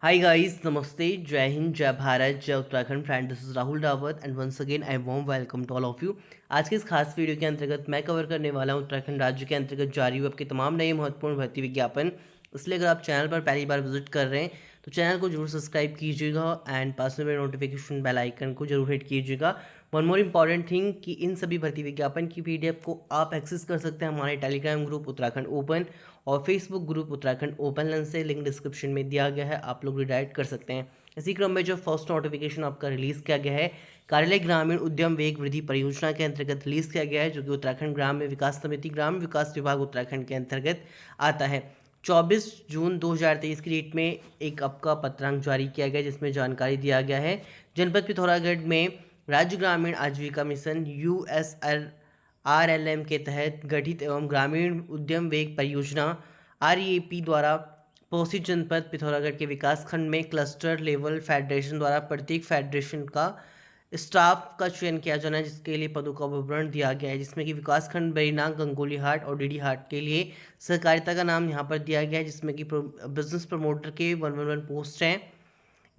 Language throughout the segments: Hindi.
हाय गाइस, नमस्ते, जय हिंद, जय भारत, जय Uttarakhand. Friend, this is Rahul Dawat and once again I warm welcome to all of you. आज के इस खास वीडियो के अंतर्गत मैं कवर करने वाला हूं उत्तराखंड राज्य के अंतर्गत जारी हुए आपके तमाम नए महत्वपूर्ण भर्ती विज्ञापन। इसलिए अगर आप चैनल पर पहली बार विजिट कर रहे हैं तो चैनल को जरूर सब्सक्राइब कीजिएगा एंड पास में नोटिफिकेशन बेल आइकन को जरूर हिट कीजिएगा। वन मोर इम्पॉर्टेंट थिंग कि इन सभी भर्ती विज्ञापन की पीडीएफ को आप एक्सेस कर सकते हैं हमारे टेलीग्राम ग्रुप उत्तराखंड ओपन और Facebook group Uttarakhand open learn से। लिंक डिस्क्रिप्शन में दिया गया है, आप लोग रिडायरेक्ट कर सकते हैं। इसी क्रम में जो फर्स्ट नोटिफिकेशन आपका रिलीज़ किया गया है कार्यालय ग्रामीण उद्यम वेग वृद्धि परियोजना के अंतर्गत रिलीज़ किया गया है, जो कि उत्तराखंड ग्राम्य विकास समिति ग्राम विकास विभाग उत्तराखंड के अंतर्गत आता है। 24 जून 2023 की डेट में एक आपका पत्रांक जारी किया गया जिसमें जानकारी दिया गया है जनपद पिथौरागढ़ में राज्य ग्रामीण आजीविका मिशन USRLM के तहत गठित एवं ग्रामीण उद्यम वेग परियोजना REAP द्वारा पोसित जनपद पिथौरागढ़ के विकास खंड में क्लस्टर लेवल फेडरेशन द्वारा प्रत्येक फेडरेशन का स्टाफ का चयन किया जाना है, जिसके लिए पदों का विवरण दिया गया है, जिसमें कि विकास खंड बेरीना, गंगोली हाट और डीडी हाट के लिए सहकारिता का नाम यहाँ पर दिया गया है, जिसमें कि बिजनेस प्रमोटर के 111 पोस्ट हैं।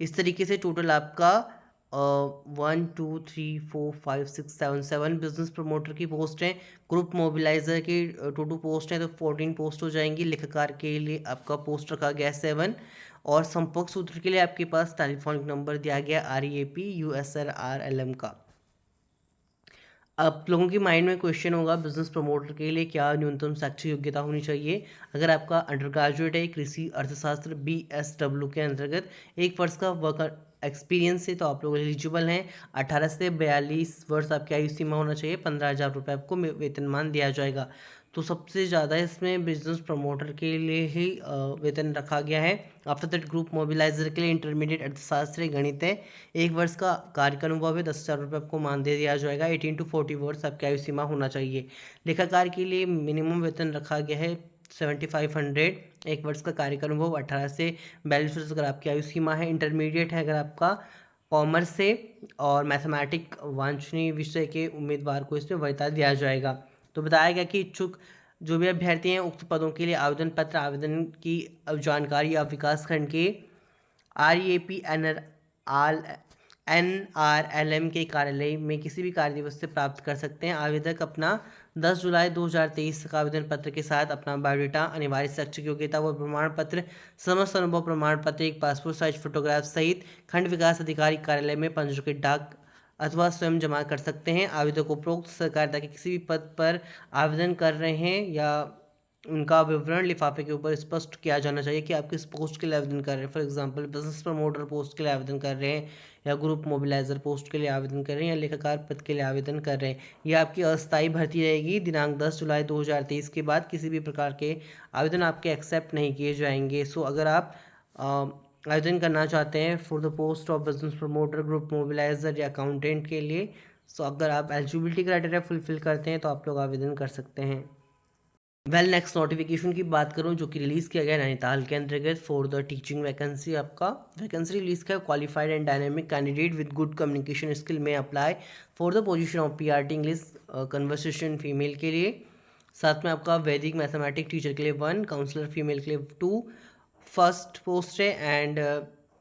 इस तरीके से टोटल आपका 1 2 3 4 5 6 7 7 बिजनेस प्रमोटर की पोस्ट हैं। ग्रुप मोबिलाइजर की 2 पोस्ट हैं, तो 14 पोस्ट हो जाएंगी। लेखाकार के लिए आपका पोस्ट रखा गया 7 और संपर्क सूत्र के लिए आपके पास टेलीफोनिक नंबर दिया गया REAP USRLM का। आप लोगों के माइंड में क्वेश्चन होगा बिजनेस प्रमोटर के लिए क्या न्यूनतम शैक्षिक योग्यता होनी चाहिए। अगर आपका अंडर ग्रेजुएट है कृषि अर्थशास्त्र BSW के अंतर्गत 1 वर्ष का वर्क एक्सपीरियंस है तो आप लोग एलिजिबल हैं। 18 से 42 वर्ष आपकी आयु सीमा होना चाहिए। 15,000 रुपये आपको वेतनमान दिया जाएगा। तो सबसे ज़्यादा इसमें बिजनेस प्रमोटर के लिए ही वेतन रखा गया है। आफ्टर दैट ग्रुप मोबिलाइजर के लिए इंटरमीडिएट अर्थशास्त्र गणित है, 1 वर्ष का कार्य का अनुभव है, 10,000 रुपये आपको मानदेय दिया जाएगा। 18 to 40 वर्ष आपकी आयु सीमा होना चाहिए। लेखाकार के लिए मिनिमम वेतन रखा गया है 7,500, 1 वर्ष का कार्य का अनुभव, 18 से 42 वर्ष अगर आपकी आयु सीमा है। इंटरमीडिएट है अगर आपका कॉमर्स से और मैथमेटिक वांछनीय विषय के उम्मीदवार को इसमें वरीयता दिया जाएगा। तो बताया गया कि इच्छुक जो भी अभ्यर्थी हैं उक्त पदों के लिए आवेदन पत्र, आवेदन की जानकारी आप विकास खंड के REAP NRLM के कार्यालय में किसी भी कार्य दिवस से प्राप्त कर सकते हैं। आवेदक अपना 10 जुलाई 2023 तक आवेदन पत्र के साथ अपना बायोडाटा, अनिवार्य शैक्षिक योग्यता व प्रमाण पत्र, समस्त अनुभव प्रमाण पत्र, एक पासपोर्ट साइज फोटोग्राफ सहित खंड विकास अधिकारी कार्यालय में पंजीकृत डाक अथवा स्वयं जमा कर सकते हैं। आवेदक उपरोक्त सहकारिता के किसी भी पद पर आवेदन कर रहे हैं या उनका विवरण लिफाफे के ऊपर स्पष्ट किया जाना चाहिए कि आप किस पोस्ट के लिए आवेदन कर रहे हैं। For example business promoter post के लिए आवेदन कर रहे हैं या ग्रुप मोबिलाइजर पोस्ट के लिए आवेदन कर रहे हैं या लेखाकार पद के लिए आवेदन कर रहे हैं। यह आपकी अस्थायी भर्ती रहेगी। दिनांक 10 जुलाई 2023 के बाद किसी भी प्रकार के आवेदन आपके एक्सेप्ट नहीं किए जाएंगे। सो अगर आप आवेदन करना चाहते हैं for the post of business promoter, group mobiliser या अकाउंटेंट के लिए, सो अगर आप एलिजिबिलिटी क्राइटेरिया फुलफिल करते हैं तो आप लोग आवेदन कर सकते हैं। नेक्स्ट नोटिफिकेशन की बात करूं जो कि रिलीज़ किया गया नैनीताल के अंतर्गत फॉर द टीचिंग वैकेंसी। आपका वैकेंसी रिलीज किया qualified and dynamic candidate with good communication skill में apply for the position of PRT English conversation female के लिए। साथ में आपका वैदिक मैथमेटिक टीचर के लिए 1, काउंसलर फीमेल के लिए 2 फर्स्ट पोस्ट है and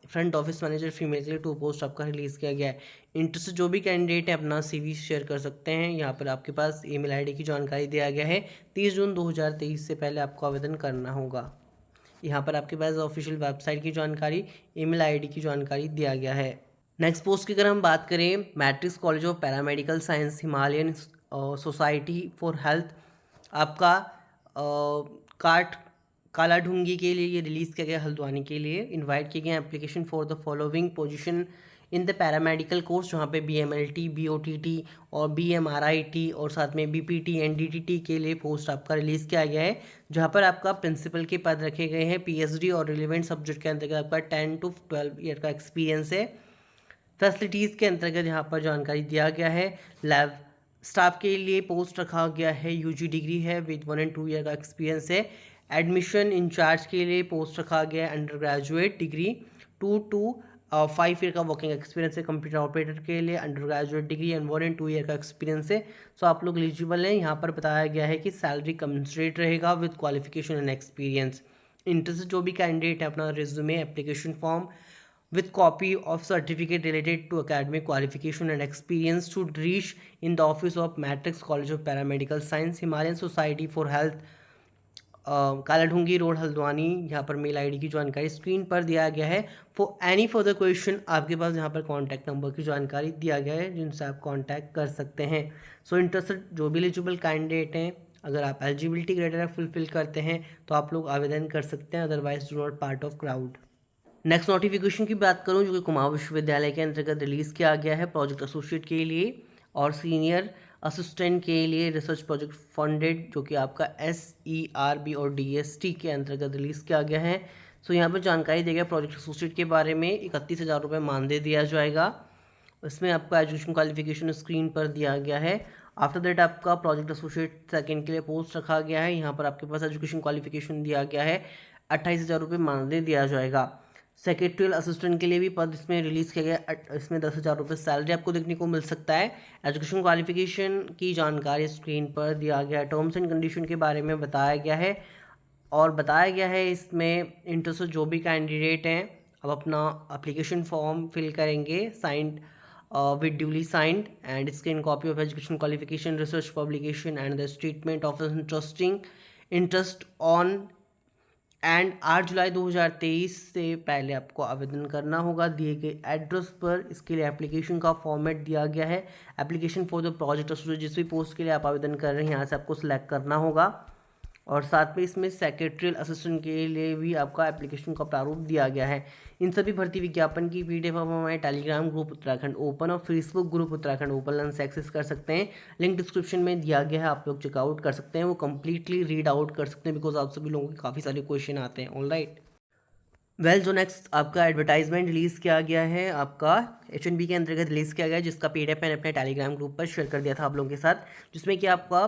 front office manager female के लिए 2 पोस्ट आपका रिलीज़ किया गया है। इंटरेस्ट जो भी कैंडिडेट है अपना CV शेयर कर सकते हैं। यहाँ पर आपके पास ईमेल ID की जानकारी दिया गया है। 30 जून 2023 से पहले आपको आवेदन करना होगा। यहाँ पर आपके पास ऑफिशियल वेबसाइट की जानकारी, ईमेल ID की जानकारी दिया गया है। नेक्स्ट पोस्ट की अगर हम बात करें, matrix college of paramedical science Himalayan society for health आपका काट कालाढूंगी के लिए ये रिलीज़ किया गया हल्द्वानी के लिए। इनवाइट किए गए application for the following position in the paramedical course, जहाँ पे BMLT, BOTT और BMRIT और साथ में BPT NDTT के लिए पोस्ट आपका रिलीज़ किया गया है, जहाँ पर आपका प्रिंसिपल के पद रखे गए हैं। PhD और रिलेवेंट सब्जेक्ट के अंतर्गत आपका 10 to 12 ईयर का एक्सपीरियंस है। फैसिलिटीज़ के अंतर्गत यहाँ पर जानकारी दिया गया है। लैब स्टाफ के लिए पोस्ट रखा गया है, UG डिग्री है विद 1 and 2 ईयर का एक्सपीरियंस है। एडमिशन इंचार्ज के लिए पोस्ट रखा गया है under graduate degree, 2 to 5 year का वर्किंग एक्सपीरियंस है। कंप्यूटर ऑपरेटर के लिए under graduate degree and 1 and 2 year का एक्सपीरियंस है। सो आप लोग एलिजिबल हैं। यहाँ पर बताया गया है कि सैलरी कमेंसरेट रहेगा with qualification and experience. Interest जो भी कैंडिडेट है अपना resume application form with copy of certificate related to academic qualification and experience should reach in the office of Matrix College of Paramedical Science, Himalayan Society for Health, Kaladhungi road Haldwani. यहाँ पर मेल आईडी की जानकारी स्क्रीन पर दिया गया है। फॉर एनी फर्दर क्वेश्चन आपके पास यहाँ पर कॉन्टैक्ट नंबर की जानकारी दिया गया है जिनसे आप कॉन्टैक्ट कर सकते हैं। सो इंटरेस्टेड जो भी एलिजिबल कैंडिडेट हैं, अगर आप एलिजिबिलिटी क्राइटेरिया फुलफिल करते हैं तो आप लोग आवेदन कर सकते हैं, otherwise do not part of crowd. Next notification की बात करूं जो कि कुमाऊं विश्वविद्यालय के अंतर्गत रिलीज़ किया गया है प्रोजेक्ट एसोसिएट के लिए और सीनियर असिस्टेंट के लिए रिसर्च प्रोजेक्ट फंडेड, जो कि आपका SERB और DST के अंतर्गत रिलीज़ किया गया है। सो यहाँ पर जानकारी दी गई प्रोजेक्ट एसोसिएट के बारे में। 31,000 रुपये मानदेय दिया जाएगा। इसमें आपका एजुकेशन क्वालिफिकेशन स्क्रीन पर दिया गया है। आफ्टर दैट आपका प्रोजेक्ट एसोसिएट सेकेंड के लिए पोस्ट रखा गया है। यहाँ पर आपके पास एजुकेशन क्वालिफिकेशन दिया गया है। 28,000 रुपये मानदेय दिया जाएगा। सेक्रेटरियल असिस्टेंट के लिए भी पद इसमें रिलीज़ किया गया। इसमें 10,000 रुपये सैलरी आपको देखने को मिल सकता है। एजुकेशन क्वालिफिकेशन की जानकारी स्क्रीन पर दिया गया है। टर्म्स एंड कंडीशन के बारे में बताया गया है और बताया गया है इसमें इंटरेस्टेड जो भी कैंडिडेट हैं अब अपना एप्लीकेशन फॉर्म फिल करेंगे signed with duly signed and scanned copy of education qualification, research publication and the statement of interest on and 8 जुलाई 2023 से पहले आपको आवेदन करना होगा दिए गए एड्रेस पर। इसके लिए एप्लीकेशन का फॉर्मेट दिया गया है। Application for the project associate, जिस भी पोस्ट के लिए आप आवेदन कर रहे हैं यहाँ से आपको सिलेक्ट करना होगा। और साथ में इसमें सेक्रेटरियल असिस्टेंट के लिए भी आपका एप्लीकेशन का प्रारूप दिया गया है। इन सभी भर्ती विज्ञापन की PDF आप हमारे टेलीग्राम ग्रुप उत्तराखंड ओपन और फेसबुक ग्रुप उत्तराखंड ओपन से एक्सेस कर सकते हैं। लिंक डिस्क्रिप्शन में दिया गया है, आप लोग चेकआउट कर सकते हैं, वो कम्प्लीटली रीड आउट कर सकते हैं बिकॉज आप सभी लोगों के काफ़ी सारे क्वेश्चन आते हैं। ऑलराइट वेल, जो नेक्स्ट आपका एडवर्टाइजमेंट रिलीज़ किया गया है आपका HNB के अंतर्गत रिलीज़ किया गया है, जिसका PDF मैंने अपने टेलीग्राम ग्रुप पर शेयर कर दिया था आप लोगों के साथ, जिसमें कि आपका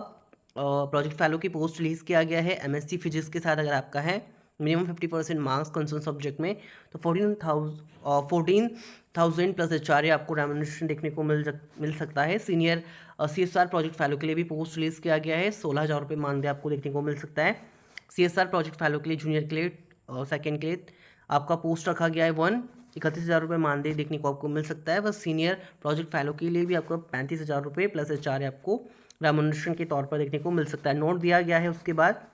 प्रोजेक्ट फेलो की पोस्ट रिलीज़ किया गया है। MSc फिजिक्स के साथ अगर आपका है मिनिमम 50% मार्क्स कंसर्न सब्जेक्ट में तो 14,000 प्लस HRA आपको रेम्युनरेशन देखने को मिल सकता है। सीनियर CSR प्रोजेक्ट फेलो के लिए भी पोस्ट रिलीज़ किया गया है। 16,000 रुपये मानदेय आपको देखने को मिल सकता है। CSR प्रोजेक्ट फेलो के लिए जूनियर के लिए सेकेंड के लिए आपका पोस्ट रखा गया है 31,000 रुपये मानदेय देखने को आपको मिल सकता है। बस सीनियर प्रोजेक्ट फेलो के लिए भी आपको 35,000 रुपये प्लस HRA आपको रेम्युनरेशन के तौर पर देखने को मिल सकता है। नोट दिया गया है। उसके बाद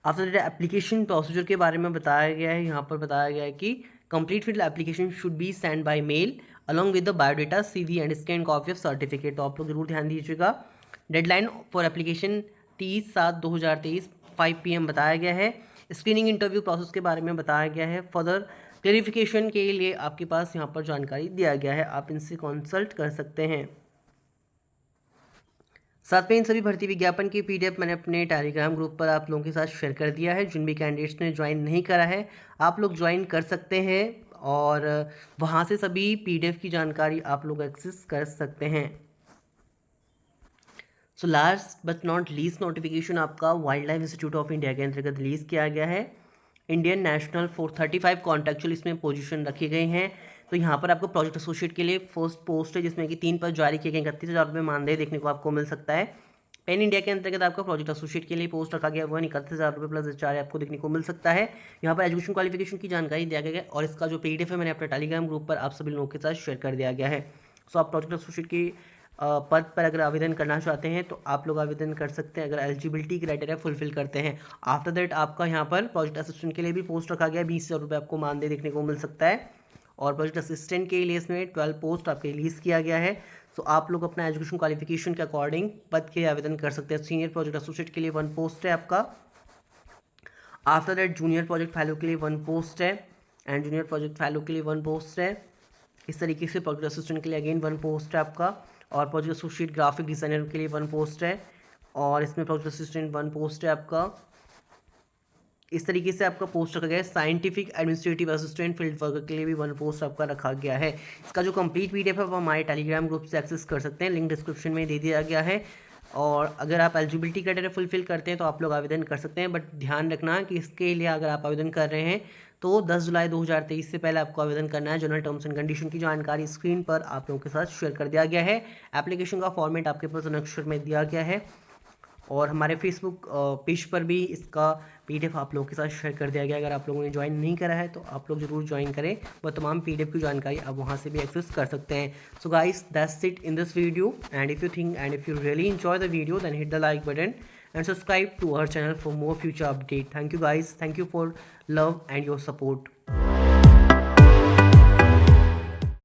आफ्टर दैट एप्लीकेशन प्रोसीजर के बारे में बताया गया है। यहाँ पर बताया गया है कि complete fill application should be send by mail along with the biodata CV and scan copy of certificate. तो आप लोग जरूर ध्यान दीजिएगा। डेडलाइन फॉर एप्लीकेशन 30/7/2023 5 PM बताया गया है। स्क्रीनिंग इंटरव्यू प्रोसेस के बारे में बताया गया है। फर्दर क्लेरिफिकेशन के लिए आपके पास यहाँ पर जानकारी दिया गया है, आप इनसे कंसल्ट कर सकते हैं। साथ में इन सभी भर्ती विज्ञापन की PDF मैंने अपने टेलीग्राम ग्रुप पर आप लोगों के साथ शेयर कर दिया है। जिन भी कैंडिडेट्स ने ज्वाइन नहीं करा है आप लोग ज्वाइन कर सकते हैं और वहाँ से सभी PDF की जानकारी आप लोग एक्सेस कर सकते हैं। So last but not least notification आपका wild life institute of India के अंतर्गत रिलीज़ किया गया है। इंडियन नेशनल 435 कॉन्ट्रेक्चुअल इसमें पोजीशन रखे गए हैं। तो यहाँ पर आपको प्रोजेक्ट एसोसिएट के लिए फर्स्ट पोस्ट है जिसमें कि 3 पद जारी किए गए। 31,000 रुपये मानदेय देखने को आपको मिल सकता है। पेन इंडिया के अंतर्गत आपका प्रोजेक्ट एसोसिएट के लिए पोस्ट रखा गया 31,000 रुपये प्लस HRA आपको देखने को मिल सकता है। यहाँ पर एजुकेशन क्वालिफिकेशन की जानकारी दिया गया है और इसका जो PDF है मैंने अपने टेलीग्राम ग्रुप पर आप सभी लोगों के साथ शेयर कर दिया गया है। सो आप प्रोजेक्ट एसोसिएट की पद पर अगर आवेदन करना चाहते हैं तो आप लोग आवेदन कर सकते हैं अगर एलिजिबिलिटी क्राइटेरिया फुलफिल करते हैं। आफ्टर दैट आपका यहाँ पर प्रोजेक्ट असिस्टेंट के लिए भी पोस्ट रखा गया 20,000 रुपये आपको मानदेय देखने को मिल सकता है। और प्रोजेक्ट असिस्टेंट के लिए इसमें 12 पोस्ट आपके रिलीज़ किया गया है। सो आप लोग अपना एजुकेशन क्वालिफिकेशन के अकॉर्डिंग पद के लिए आवेदन कर सकते हैं। सीनियर प्रोजेक्ट एसोसिएट के लिए 1 पोस्ट है आपका। After that junior project fellow के लिए 1 पोस्ट है एंड जूनियर प्रोजेक्ट फेलो के लिए 1 पोस्ट है। इस तरीके से प्रोजेक्ट असिस्टेंट के लिए अगेन 1 पोस्ट है आपका। और प्रोजेक्ट एसोसिएट ग्राफिक डिज़ाइनर के लिए 1 पोस्ट है और इसमें प्रोजेक्ट असिस्टेंट 1 पोस्ट है आपका। इस तरीके से आपका पोस्ट रखा गया है। Scientific administrative assistant field worker के लिए भी 1 पोस्ट आपका रखा गया है। इसका जो कंप्लीट PDF है वो हमारे टेलीग्राम ग्रुप से एक्सेस कर सकते हैं, लिंक डिस्क्रिप्शन में दे दिया गया है। और अगर आप एलिजिबिलिटी क्राइटेरिया फुलफिल करते हैं तो आप लोग आवेदन कर सकते हैं, बट ध्यान रखना कि इसके लिए अगर आप आवेदन कर रहे हैं तो 10 जुलाई 2023 से पहले आपको आवेदन करना है। जनरल टर्म्स एंड कंडीशन की जानकारी स्क्रीन पर आप लोगों के साथ शेयर कर दिया गया है। एप्लीकेशन का फॉर्मेट आपके पास अक्षर में दिया गया है और हमारे फेसबुक पेज पर भी इसका PDF आप लोगों के साथ शेयर कर दिया गया। अगर आप लोगों ने ज्वाइन नहीं करा है तो आप लोग जरूर ज्वाइन करें, वह तमाम PDF की जानकारी आप वहाँ से भी एक्सेस कर सकते हैं। So guys, that's it in this video, and if you really enjoy the video, then hit the like button and subscribe to our channel for more future update. Thank you guys, thank you for love and your support.